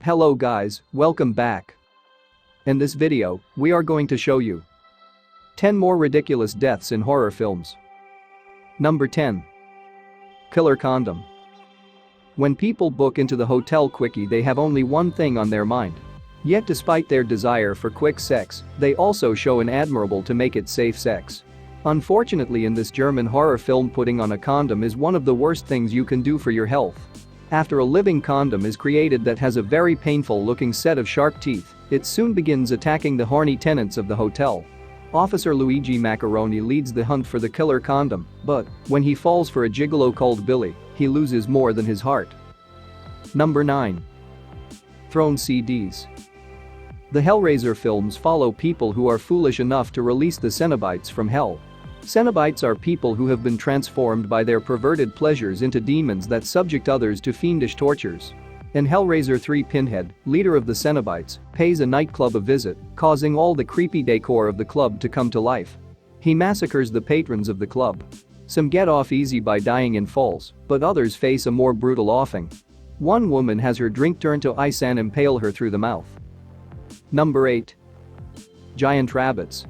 Hello guys, welcome back. In this video, we are going to show you 10 more ridiculous deaths in horror films. Number 10. Killer Condom. When people book into the hotel quickie, they have only one thing on their mind. Yet despite their desire for quick sex, they also show an admirable to make it safe sex. Unfortunately, in this German horror film, putting on a condom is one of the worst things you can do for your health. After a living condom is created that has a very painful looking set of sharp teeth, it soon begins attacking the horny tenants of the hotel. Officer Luigi Macaroni leads the hunt for the killer condom, but when he falls for a gigolo called Billy, he loses more than his heart. Number 9. Thrown CDs. The Hellraiser films follow people who are foolish enough to release the Cenobites from hell. Cenobites are people who have been transformed by their perverted pleasures into demons that subject others to fiendish tortures. In Hellraiser 3, Pinhead, leader of the Cenobites, pays a nightclub a visit, causing all the creepy decor of the club to come to life. He massacres the patrons of the club. Some get off easy by dying in falls, but others face a more brutal offing. One woman has her drink turned to ice and impale her through the mouth. Number 8. Giant rabbits.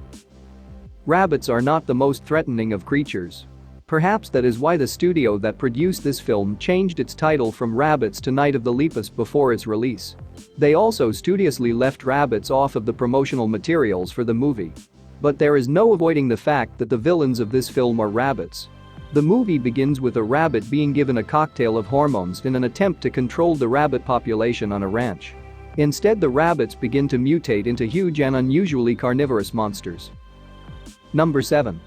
Rabbits are not the most threatening of creatures. Perhaps that is why the studio that produced this film changed its title from Rabbits to Night of the Lepus before its release. They also studiously left rabbits off of the promotional materials for the movie. But there is no avoiding the fact that the villains of this film are rabbits. The movie begins with a rabbit being given a cocktail of hormones in an attempt to control the rabbit population on a ranch. Instead, the rabbits begin to mutate into huge and unusually carnivorous monsters. Number 7.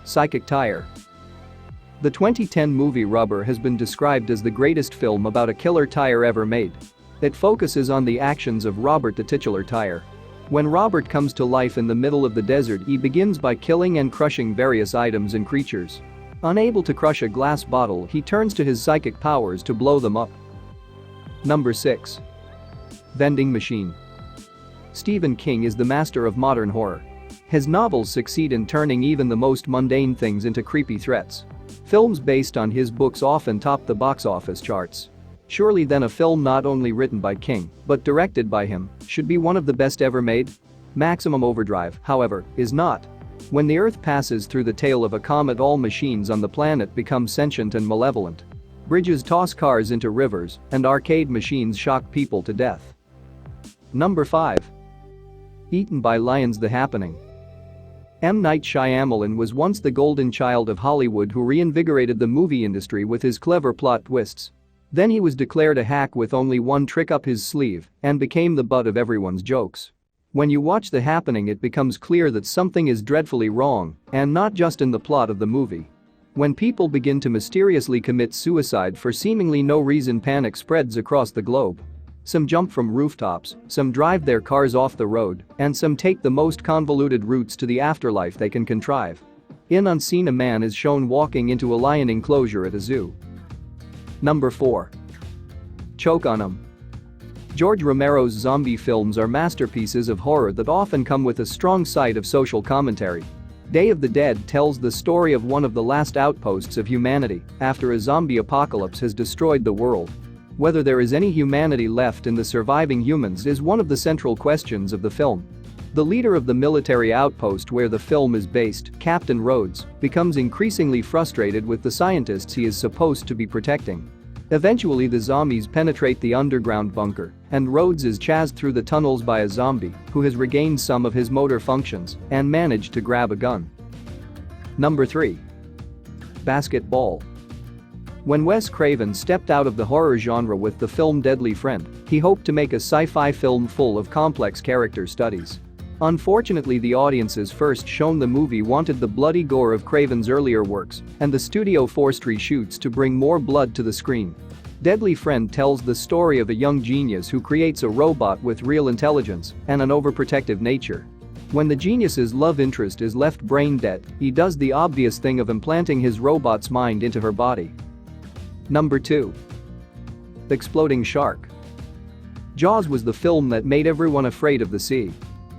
Psychic Tyre. The 2010 movie Rubber has been described as the greatest film about a killer Tyre ever made. It focuses on the actions of Robert, the titular Tyre. When Robert comes to life in the middle of the desert, he begins by killing and crushing various items and creatures. Unable to crush a glass bottle, he turns to his psychic powers to blow them up. Number 6. Vending Machine. Stephen King is the master of modern horror. His novels succeed in turning even the most mundane things into creepy threats. Films based on his books often top the box office charts. Surely then a film not only written by King, but directed by him, should be one of the best ever made? Maximum Overdrive, however, is not. When the Earth passes through the tail of a comet, all machines on the planet become sentient and malevolent. Bridges toss cars into rivers, and arcade machines shock people to death. Number 5. Eaten by Lions, The Happening. M. Night Shyamalan was once the golden child of Hollywood who reinvigorated the movie industry with his clever plot twists. Then he was declared a hack with only one trick up his sleeve and became the butt of everyone's jokes. When you watch The Happening, it becomes clear that something is dreadfully wrong, and not just in the plot of the movie. When people begin to mysteriously commit suicide for seemingly no reason, panic spreads across the globe. Some jump from rooftops, some drive their cars off the road, and some take the most convoluted routes to the afterlife they can contrive. In Unseen, a man is shown walking into a lion enclosure at a zoo. Number 4. Choke on 'em. George Romero's zombie films are masterpieces of horror that often come with a strong side of social commentary. Day of the Dead tells the story of one of the last outposts of humanity after a zombie apocalypse has destroyed the world. Whether there is any humanity left in the surviving humans is one of the central questions of the film. The leader of the military outpost where the film is based, Captain Rhodes, becomes increasingly frustrated with the scientists he is supposed to be protecting. Eventually, the zombies penetrate the underground bunker, and Rhodes is chased through the tunnels by a zombie who has regained some of his motor functions and managed to grab a gun. Number 3. Basketball. When Wes Craven stepped out of the horror genre with the film Deadly Friend, he hoped to make a sci-fi film full of complex character studies. Unfortunately, the audiences first shown the movie wanted the bloody gore of Craven's earlier works, and the studio forced reshoots to bring more blood to the screen. Deadly Friend tells the story of a young genius who creates a robot with real intelligence and an overprotective nature. When the genius's love interest is left brain dead, he does the obvious thing of implanting his robot's mind into her body. Number 2. The Exploding Shark. Jaws was the film that made everyone afraid of the sea.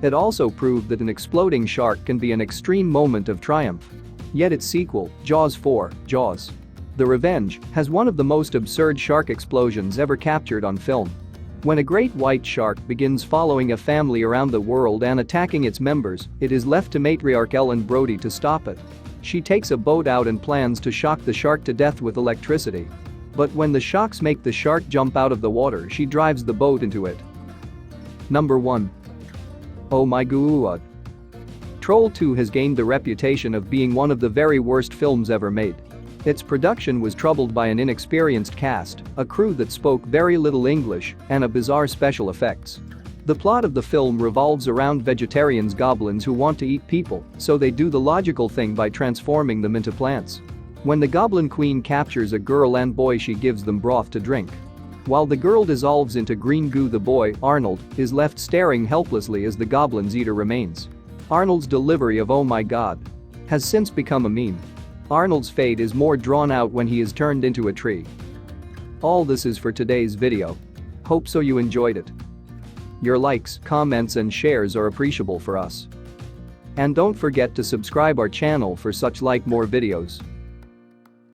It also proved that an exploding shark can be an extreme moment of triumph. Yet its sequel, Jaws 4, Jaws: The Revenge, has one of the most absurd shark explosions ever captured on film. When a great white shark begins following a family around the world and attacking its members, it is left to matriarch Ellen Brody to stop it. She takes a boat out and plans to shock the shark to death with electricity. But when the shocks make the shark jump out of the water, she drives the boat into it. Number 1. Oh My Gooooooooodddd. Troll 2 has gained the reputation of being one of the very worst films ever made. Its production was troubled by an inexperienced cast, a crew that spoke very little English, and a bizarre special effects. The plot of the film revolves around vegetarians goblins who want to eat people, so they do the logical thing by transforming them into plants. When the Goblin Queen captures a girl and boy, she gives them broth to drink. While the girl dissolves into green goo, the boy, Arnold, is left staring helplessly as the goblins eat her remains. Arnold's delivery of "Oh my God" has since become a meme. Arnold's fate is more drawn out when he is turned into a tree. All this is for today's video. Hope so you enjoyed it. Your likes, comments and shares are appreciable for us. And don't forget to subscribe our channel for such more videos.